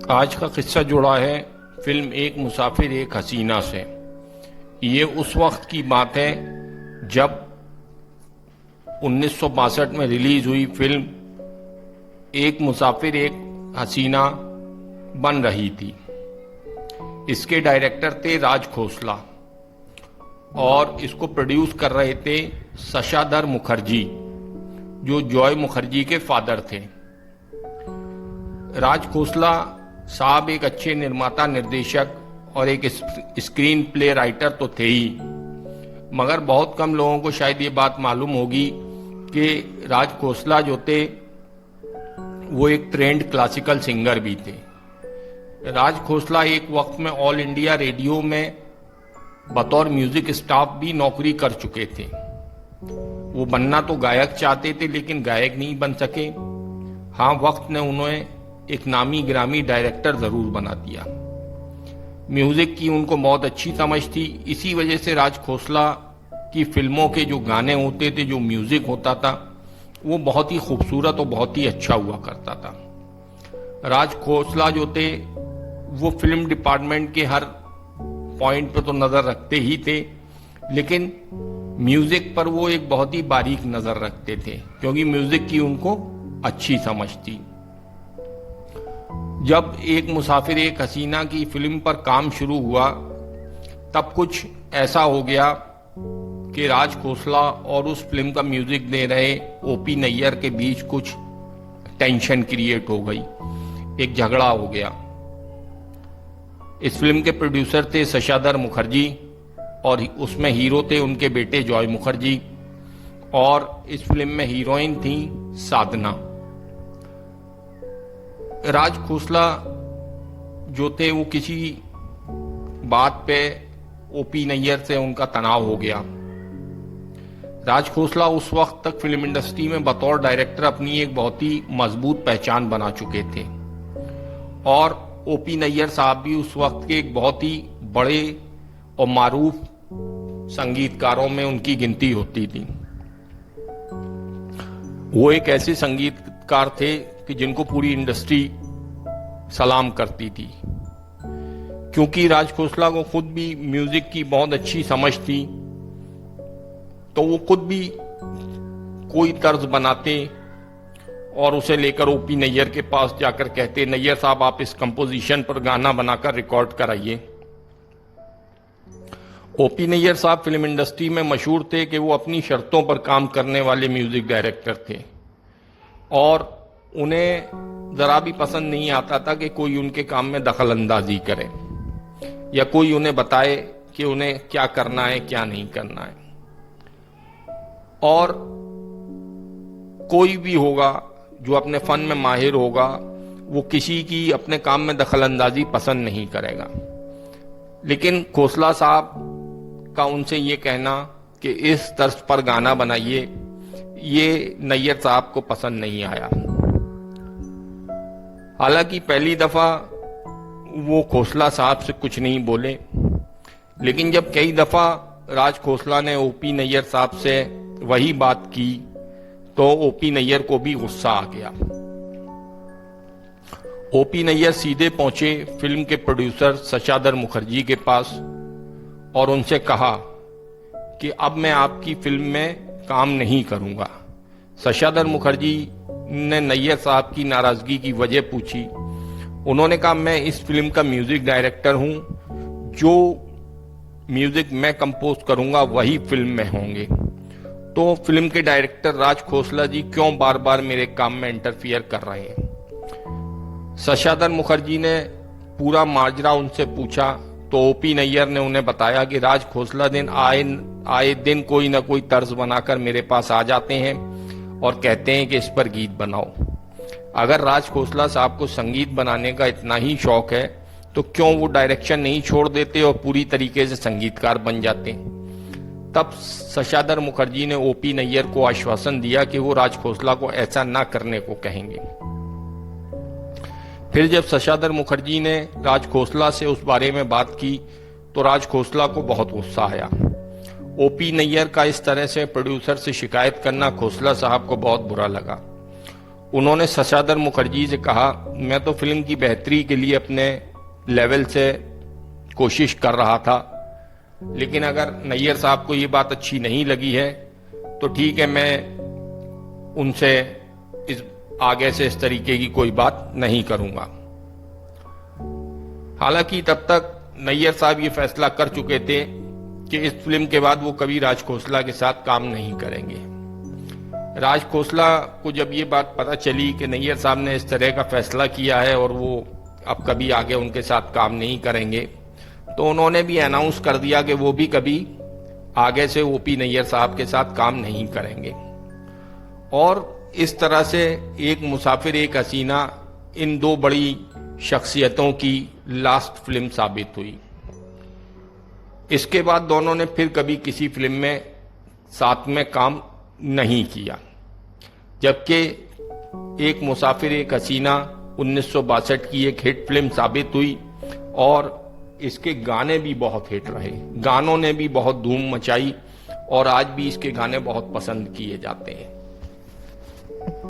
आज का किस्सा जुड़ा है फिल्म एक मुसाफिर एक हसीना से। ये उस वक्त की बात है जब 1962 में रिलीज हुई फिल्म एक मुसाफिर एक हसीना बन रही थी। इसके डायरेक्टर थे राज खोसला और इसको प्रोड्यूस कर रहे थे शशाधर मुखर्जी, जो जॉय मुखर्जी के फादर थे। राज खोसला साहब एक अच्छे निर्माता निर्देशक और एक स्क्रीन प्ले राइटर तो थे ही, मगर बहुत कम लोगों को शायद ये बात मालूम होगी कि राज खोसला जो थे वो एक ट्रेंड क्लासिकल सिंगर भी थे। राज खोसला एक वक्त में ऑल इंडिया रेडियो में बतौर म्यूजिक स्टाफ भी नौकरी कर चुके थे। वो बनना तो गायक चाहते थे लेकिन गायक नहीं बन सके। हाँ, वक्त ने उन्हें एक नामी ग्रामी डायरेक्टर जरूर बना दिया। म्यूजिक की उनको बहुत अच्छी समझ थी। इसी वजह से राज खोसला की फिल्मों के जो गाने होते थे, जो म्यूजिक होता था, वो बहुत ही खूबसूरत और बहुत ही अच्छा हुआ करता था। राज खोसला जो थे वो फिल्म डिपार्टमेंट के हर पॉइंट पर तो नजर रखते ही थे, लेकिन म्यूजिक पर वो एक बहुत ही बारीक नजर रखते थे, क्योंकि म्यूजिक की उनको अच्छी समझ थी। जब एक मुसाफिर एक हसीना की फिल्म पर काम शुरू हुआ तब कुछ ऐसा हो गया कि राज खोसला और उस फिल्म का म्यूजिक दे रहे ओपी नैयर के बीच कुछ टेंशन क्रिएट हो गई, एक झगड़ा हो गया। इस फिल्म के प्रोड्यूसर थे शशाधर मुखर्जी और उसमें हीरो थे उनके बेटे जॉय मुखर्जी, और इस फिल्म में हीरोइन थी साधना। राज खोसला जो थे वो किसी बात पे ओपी नैयर से उनका तनाव हो गया। राज खोसला उस वक्त तक फिल्म इंडस्ट्री में बतौर डायरेक्टर अपनी एक बहुत ही मजबूत पहचान बना चुके थे, और ओपी नैयर साहब भी उस वक्त के एक बहुत ही बड़े और मारूफ संगीतकारों में उनकी गिनती होती थी। वो एक ऐसे संगीतकार थे कि जिनको पूरी इंडस्ट्री सलाम करती थी, क्योंकि राज खोसला को खुद भी म्यूजिक की बहुत अच्छी समझ थी। तो वो खुद भी कोई तर्ज बनाते और उसे लेकर ओपी नैयर के पास जाकर कहते, नैयर साहब आप इस कंपोजिशन पर गाना बनाकर रिकॉर्ड कराइए। ओपी नैयर साहब फिल्म इंडस्ट्री में मशहूर थे कि वो अपनी शर्तों पर काम करने वाले म्यूजिक डायरेक्टर थे, और उन्हें जरा भी पसंद नहीं आता था कि कोई उनके काम में दखल अंदाजी करे या कोई उन्हें बताए कि उन्हें क्या करना है क्या नहीं करना है। और कोई भी होगा जो अपने फन में माहिर होगा, वो किसी की अपने काम में दखल अंदाजी पसंद नहीं करेगा। लेकिन खोसला साहब का उनसे ये कहना कि इस तर्ज पर गाना बनाइए, ये नैयर साहब को पसंद नहीं आया। हालांकि पहली दफा वो खोसला साहब से कुछ नहीं बोले, लेकिन जब कई दफा राज खोसला ने ओपी नैयर साहब से वही बात की तो ओपी नैयर को भी गुस्सा आ गया। ओपी नैयर सीधे पहुंचे फिल्म के प्रोड्यूसर शशाधर मुखर्जी के पास और उनसे कहा कि अब मैं आपकी फिल्म में काम नहीं करूंगा। शशाधर मुखर्जी ने नैयर साहब की नाराजगी की वजह पूछी। उन्होंने कहा, मैं इस फिल्म का म्यूजिक डायरेक्टर हूं, जो म्यूजिक मैं कंपोज करूंगा वही फिल्म में होंगे। तो फिल्म के डायरेक्टर राज खोसला जी क्यों बार बार मेरे काम में इंटरफियर कर रहे हैं। शशाधर मुखर्जी ने पूरा माजरा उनसे पूछा तो ओपी नैयर ने उन्हें बताया कि राज खोसला दिन आए दिन कोई ना कोई तर्ज बनाकर मेरे पास आ जाते हैं और कहते हैं कि इस पर गीत बनाओ। अगर राज खोसला साहब को संगीत बनाने का इतना ही शौक है तो क्यों वो डायरेक्शन नहीं छोड़ देते और पूरी तरीके से संगीतकार बन जाते। तब शशाधर मुखर्जी ने ओपी नैयर को आश्वासन दिया कि वो राज खोसला को ऐसा ना करने को कहेंगे। फिर जब शशाधर मुखर्जी ने राज खोसला से उस बारे में बात की तो राज खोसला को बहुत गुस्सा आया। ओपी नैयर का इस तरह से प्रोड्यूसर से शिकायत करना खोसला साहब को बहुत बुरा लगा। उन्होंने शशाधर मुखर्जी से कहा, मैं तो फिल्म की बेहतरी के लिए अपने लेवल से कोशिश कर रहा था, लेकिन अगर नैयर साहब को ये बात अच्छी नहीं लगी है तो ठीक है, मैं उनसे आगे से इस तरीके की कोई बात नहीं करूंगा। हालांकि तब तक नैयर साहब ये फैसला कर चुके थे कि इस फिल्म के बाद वो कभी राज खोसला के साथ काम नहीं करेंगे। राज खोसला को जब ये बात पता चली कि नैयर साहब ने इस तरह का फैसला किया है और वो अब कभी आगे उनके साथ काम नहीं करेंगे, तो उन्होंने भी अनाउंस कर दिया कि वो भी कभी आगे से ओपी नैयर साहब के साथ काम नहीं करेंगे। और इस तरह से एक मुसाफिर एक हसीना इन दो बड़ी शख्सियतों की लास्ट फिल्म साबित हुई। इसके बाद दोनों ने फिर कभी किसी फिल्म में साथ में काम नहीं किया, जबकि एक मुसाफिर एक हसीना 1962 की एक हिट फिल्म साबित हुई और इसके गाने भी बहुत हिट रहे, गानों ने भी बहुत धूम मचाई और आज भी इसके गाने बहुत पसंद किए जाते हैं।